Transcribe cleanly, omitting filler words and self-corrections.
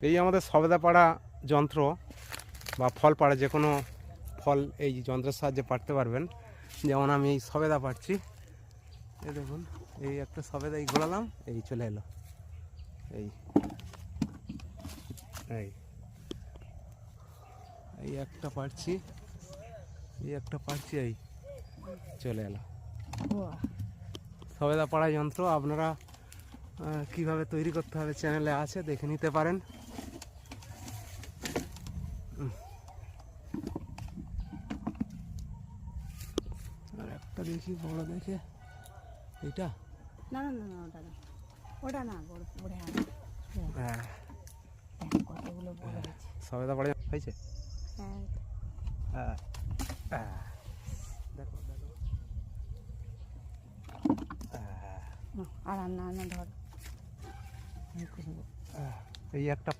এই আমাদের সবেদা পাড়া যন্ত্র বা ফল পাড়া, যে কোনো ফল এই যন্ত্রের সাহায্যে পাড়তে পারবেন। যেমন আমি এই সবেদা পাড়ছি, এই দেখুন, এই একটা সবেদা এই ঘোরালাম, এই চলে এলো, এই এই এই একটা পাড়ছি, এই একটা পাড়ছি, এই চলে এলো। সবেদা পাড়া যন্ত্র আপনারা কিভাবে তৈরি করতে হবে চ্যানেলে আছে, দেখে নিতে পারেন। আর একটা দেখি বড় দেখে, এইটা না না না না, ওটা না, ওটা না, বড় বড়। হ্যাঁ, কতগুলো বড় হয়েছে। সবেদা পাড়া হয়েছে। হ্যাঁ, হ্যাঁ, হ্যাঁ, দেখো দেখো, আর না না ধর, এই একটা